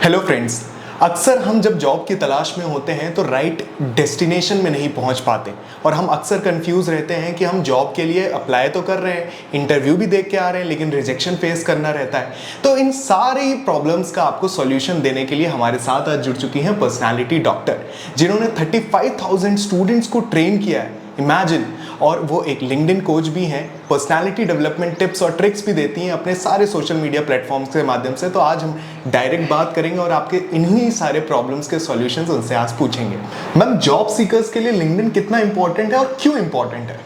Hello friends. अक्सर हम जब जॉब की तलाश में होते हैं तो राइट डेस्टिनेशन में नहीं पहुंच पाते और हम अक्सर कंफ्यूज रहते हैं कि हम जॉब के लिए अप्लाई तो कर रहे हैं, इंटरव्यू भी देख के आ रहे हैं, लेकिन रिजेक्शन फेस करना रहता है। तो इन सारी प्रॉब्लम्स का आपको सॉल्यूशन देने के लिए हमारे साथ आज जुड़ चुकी हैं पर्सनालिटी डॉक्टर, जिन्होंने 35,000 स्टूडेंट्स को ट्रेन किया है, इमेजिन। और वो एक लिंक्डइन कोच भी हैं, पर्सनालिटी डेवलपमेंट टिप्स और ट्रिक्स भी देती हैं अपने सारे सोशल मीडिया प्लेटफॉर्म्स के माध्यम से। तो आज हम डायरेक्ट बात करेंगे और आपके इन्हीं सारे प्रॉब्लम्स के सॉल्यूशंस उनसे आज पूछेंगे। मैम, जॉब सीकर्स के लिए लिंक्डइन कितना इंपॉर्टेंट है और क्यों इंपॉर्टेंट है?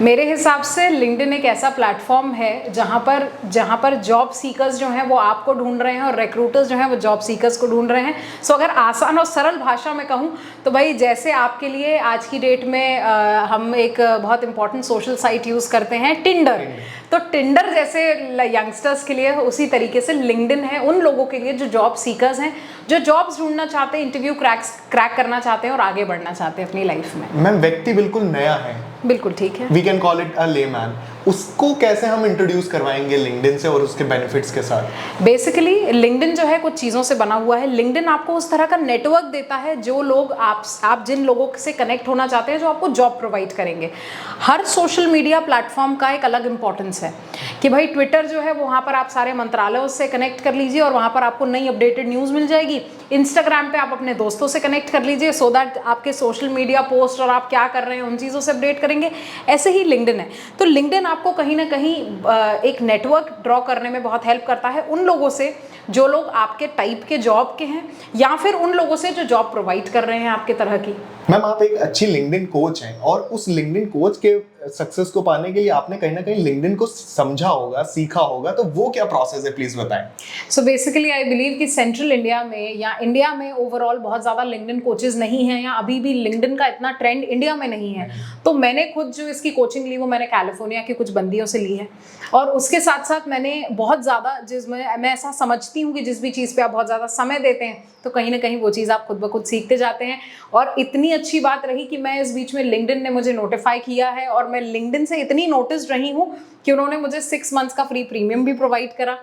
मेरे हिसाब से लिंक्डइन एक ऐसा प्लेटफॉर्म है जहाँ पर जॉब सीकर्स जो हैं वो आपको ढूंढ रहे हैं और रिक्रूटर्स जो हैं वो जॉब सीकर्स को ढूंढ रहे हैं। सो अगर आसान और सरल भाषा में कहूँ तो भाई, जैसे आपके लिए आज की डेट में हम एक बहुत इंपॉर्टेंट सोशल साइट यूज़ करते हैं टिंडर, तो टिंडर जैसे यंगस्टर्स के लिए उसी तरीके से लिंक्डइन है उन लोगों के लिए जो जॉब सीकर्स हैं, जो जॉब्स ढूंढना चाहते हैं, इंटरव्यू क्रैक करना चाहते हैं और आगे बढ़ना चाहते हैं अपनी लाइफ में। मैम, व्यक्ति बिल्कुल नया है, बिल्कुल ठीक है, we can call it a layman, उसको कैसे हम इंट्रोड्यूस करवाएंगे लिंक्डइन से और उसके बेनिफिट्स के साथ? बेसिकली लिंक्डइन जो है कुछ चीज़ों से बना हुआ है। लिंक्डइन आपको उस तरह का नेटवर्क देता है जो लोग आप जिन लोगों से कनेक्ट होना चाहते हैं, जो आपको जॉब प्रोवाइड करेंगे। हर सोशल मीडिया प्लेटफॉर्म का एक अलग इंपॉर्टेंस है कि भाई ट्विटर जो है वहाँ पर आप सारे मंत्रालयों से कनेक्ट कर लीजिए और वहाँ पर आपको नई अपडेटेड न्यूज़ मिल जाएगी। इंस्टाग्राम पे आप अपने दोस्तों से कनेक्ट कर लीजिए सो दैट आपके सोशल मीडिया पोस्ट और आप क्या कर रहे हैं उन चीज़ों से अपडेट करेंगे। ऐसे ही लिंक्डइन है, तो लिंक्डइन आपको कहीं ना कहीं एक नेटवर्क ड्रॉ करने में बहुत हेल्प करता है उन लोगों से जो लोग आपके टाइप के जॉब के हैं, या फिर उन लोगों से जो जॉब प्रोवाइड कर रहे हैं आपके तरह की। मैम, आप एक अच्छी लिंक्डइन कोच हैं और उस लिंक्डइन कोच के सक्सेस को पाने के लिए आपने कहीं ना कहीं लिंक्डइन को समझा होगा, सीखा होगा, तो वो क्या प्रोसेस है, प्लीज बताएं। सो बेसिकली आई बिलीव कि सेंट्रल इंडिया में या इंडिया में ओवरऑल बहुत ज़्यादा लिंक्डइन कोचेज नहीं हैं, या अभी भी लिंक्डइन का इतना ट्रेंड इंडिया में नहीं है। तो मैंने खुद जो इसकी कोचिंग ली वो मैंने कैलिफोर्निया की कुछ बंदियों से ली है, और उसके साथ साथ मैंने बहुत ज़्यादा जिसमें मैं ऐसा समझती हूँ कि जिस भी चीज़ पे आप बहुत ज़्यादा समय देते हैं तो कहीं ना कहीं वो चीज़ आप खुद ब खुद सीखते जाते हैं। और इतनी अच्छी बात रही कि मैं इस बीच में लिंक्डइन ने मुझे नोटिफाई किया है और मैं लिंक्डइन से इतनी नोटिस रही हूँ कि उन्होंने मुझे 6 मंथ्स का फ्री प्रीमियम भी प्रोवाइड करा,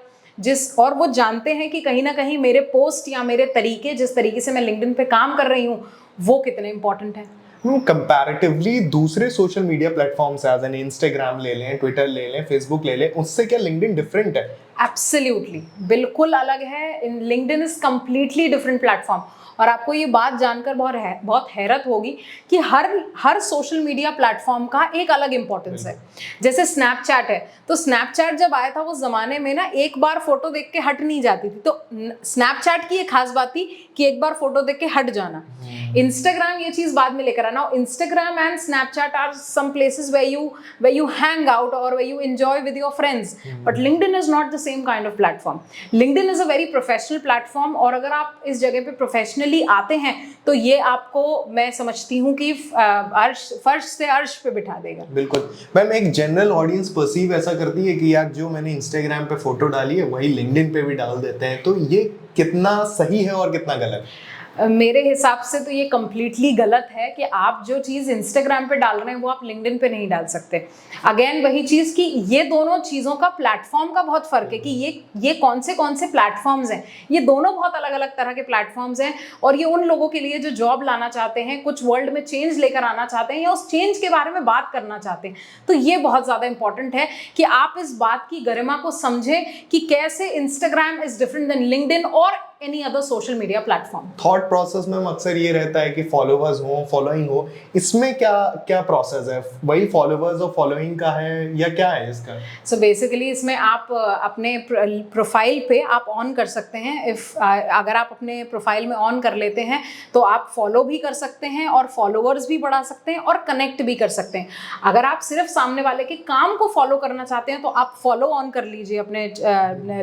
और वो जानते हैं कि कहीं ना कहीं मेरे पोस्ट या मेरे तरीके, जिस तरीके से मैं लिंक्डइन पे काम कर रही हूँ, वो कितने इंपॉर्टेंट है। कंपैरेटिवली दूसरे social media platforms as an Instagram ले लें, ट्विटर ले लें, फेसबुक ले लें, उससे क्या लिंक्डइन डिफरेंट है? एब्सोल्युटली, बिल्कुल अलग है। LinkedIn is completely different platform. और आपको ये बात जानकर बहुत हैरत होगी कि हर सोशल मीडिया प्लेटफॉर्म का एक अलग इंपॉर्टेंस है। जैसे स्नैपचैट है, तो स्नैपचैट जब आया था उस जमाने में ना एक बार फोटो देख के हट नहीं जाती थी, तो स्नैपचैट की एक खास बात थी कि एक बार फोटो देख के हट जाना। इंस्टाग्राम ये चीज बाद में लेकर आना। Instagram and Snapchat are some places where you hang out or where you enjoy with your friends, but LinkedIn is not the same kind of platform. LinkedIn is a very professional platform, और अगर आप इस जगह पे professionally आते हैं तो ये आपको, मैं समझती हूँ कि फर्श से अर्श पे बिठा देगा। बिल्कुल मैम, एक जनरल ऑडियंस परसीव ऐसा करती है कि यार जो मैंने इंस्टाग्राम पे फोटो डाली है वही लिंक्डइन पे भी डाल देते हैं, तो ये कितना सही है और कितना गलत? मेरे हिसाब से तो ये कम्प्लीटली गलत है कि आप जो चीज़ इंस्टाग्राम पे डाल रहे हैं वो आप लिंक्डइन पे नहीं डाल सकते। अगेन वही चीज़ कि ये दोनों चीज़ों का प्लेटफॉर्म का बहुत फ़र्क है कि ये कौन से प्लेटफॉर्म्स हैं। ये दोनों बहुत अलग अलग तरह के प्लेटफॉर्म्स हैं, और ये उन लोगों के लिए जो जॉब लाना चाहते हैं, कुछ वर्ल्ड में चेंज लेकर आना चाहते हैं या उस चेंज के बारे में बात करना चाहते हैं। तो ये बहुत ज़्यादा इंपॉर्टेंट है कि आप इस बात की गरिमा को समझें कि कैसे Instagram is different than LinkedIn और any other social media platform. Thought process में अक्सर ये रहता है कि फॉलोवर्स हो, फॉलोइंग हो, इसमें क्या प्रोसेस है? वही फॉलोवर्स और फॉलोइंग का है या क्या है इसका? सो बेसिकली इसमें आप अपने प्रोफाइल पे आप ऑन कर सकते हैं। अगर आप अपने प्रोफाइल में ऑन कर लेते हैं तो आप फॉलो भी कर सकते हैं और फॉलोवर्स भी बढ़ा सकते हैं और कनेक्ट भी कर सकते हैं। अगर आप सिर्फ सामने वाले के काम को फॉलो करना चाहते हैं तो आप फॉलो ऑन कर लीजिए अपने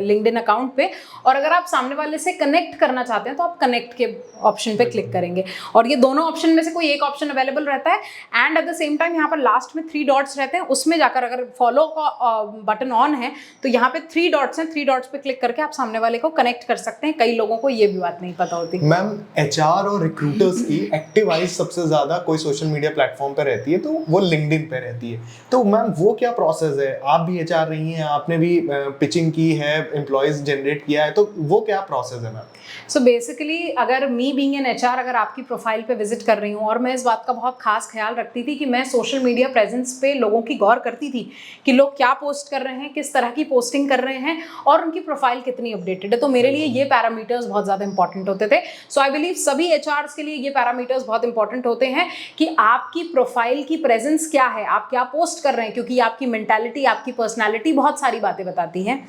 लिंक्डइन अकाउंट पे, और अगर आप सामने वाले से कनेक्ट करना चाहते हैं तो आप कनेक्ट के ऑप्शन पे क्लिक करेंगे, और ये दोनों ऑप्शन में से कोई एक ऑप्शन अवेलेबल रहता है। And at the same time यहाँ पर लास्ट में 3 डॉट्स रहते हैं, उसमें जाकर अगर फॉलो का बटन ऑन है तो यहाँ पे 3 डॉट्स हैं, 3 डॉट्स पे क्लिक करके आप सामने वाले को कनेक्ट कर सकते हैं। कई लोगों को ये भी बात नहीं पता होती। मैम, एचआर और रिक्रूटर्स की एक्टिव आइज सबसे ज्यादा कोई सोशल मीडिया प्लेटफॉर्म पे रहती है तो वो लिंक्डइन पे रहती है, तो मैम वो क्या प्रोसेस है? आप भी एचआर रही हैं, आपने भी पिचिंग की है, एम्प्लॉयज जनरेट किया है, तो वो क्या प्रोसेस है मैम? मैम? सो बेसिकली अगर मी बीइंग एन एचआर अगर आपकी प्रोफाइल पे विजिट कर रही हूँ, और मैं इस बात का बहुत खास ख्याल रखती थी कि मैं सोशल मीडिया प्रेजेंस पे लोगों की गौर करती थी कि लोग क्या पोस्ट कर रहे हैं, किस तरह की पोस्टिंग कर रहे हैं और उनकी प्रोफाइल कितनी अपडेटेड है। तो मेरे लिए ये पैरामीटर्स बहुत ज़्यादा इंपॉर्टेंट होते थे। सो आई बिलीव सभी एचआर्स के लिए ये पैरामीटर्स बहुत इंपॉर्टेंट होते हैं कि आपकी प्रोफाइल की प्रेजेंस क्या है, आप क्या पोस्ट कर रहे हैं, क्योंकि आपकी मेंटालिटी, आपकी पर्सनैलिटी बहुत सारी बातें बताती है।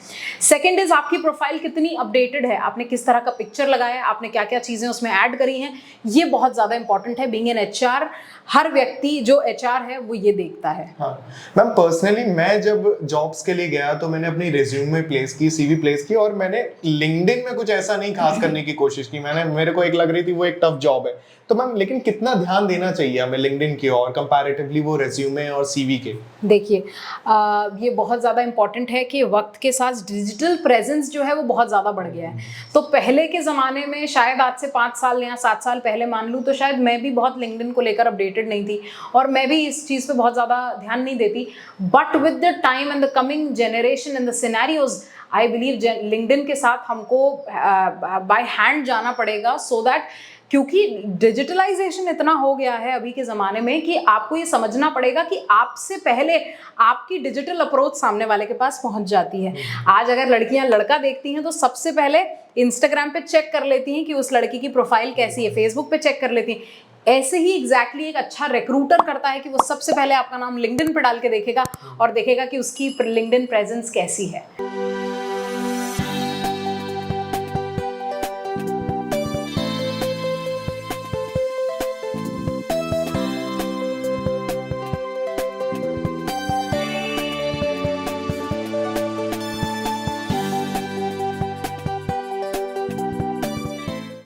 सेकेंड इज आपकी प्रोफाइल कितनी अपडेटेड है, आपने किस तरह का पिक्चर लगाया, आपने क्या क्या चीज़ें उसमें ऐड करी हैं, ये बहुत ज़्यादा इंपॉर्टेंट है। बीइंग एन एचआर, हर व्यक्ति जो एचआर है वो ये देखता है। हाँ मैम, पर्सनली मैं जब जॉब्स के लिए गया तो मैंने अपनी रिज्यूमे प्लेस की, सीवी प्लेस की, और मैंने लिंक्डइन में कुछ ऐसा नहीं खास करने की कोशिश की। मेरे को एक लग रही थी वो एक टफ जॉब है, तो मैम लेकिन कितना ध्यान देना चाहिए हमें लिंक्डइन की और कंपैरेटिवली वो रिज्यूमे और सीवी के? देखिए ये बहुत ज़्यादा इंपॉर्टेंट है कि वक्त के साथ डिजिटल प्रेजेंस जो है वो बहुत ज़्यादा बढ़ गया है। तो पहले के ज़माने में शायद आज से 5 साल या 7 साल पहले मान लूँ तो शायद मैं भी बहुत लिंक्डइन को लेकर अपडेटेड नहीं थी और मैं भी इस चीज़ पे बहुत ज़्यादा ध्यान नहीं देती। But with the time and the coming generation and the scenarios, I believe LinkedIn के साथ हमको बाय हैंड जाना पड़ेगा, सो दैट, क्योंकि डिजिटलाइजेशन इतना हो गया है अभी के ज़माने में कि आपको ये समझना पड़ेगा कि आपसे पहले आपकी डिजिटल अप्रोच सामने वाले के पास पहुंच जाती है। आज अगर लड़कियां लड़का देखती हैं तो सबसे पहले इंस्टाग्राम पे चेक कर लेती हैं कि उस लड़की की प्रोफाइल कैसी है, फेसबुक पे चेक कर लेती हैं। ऐसे ही एग्जैक्टली एक अच्छा रिक्रूटर करता है कि वो सबसे पहले आपका नाम लिंक्डइन पे डाल के देखेगा और देखेगा कि उसकी लिंक्डइन प्रेजेंस कैसी है।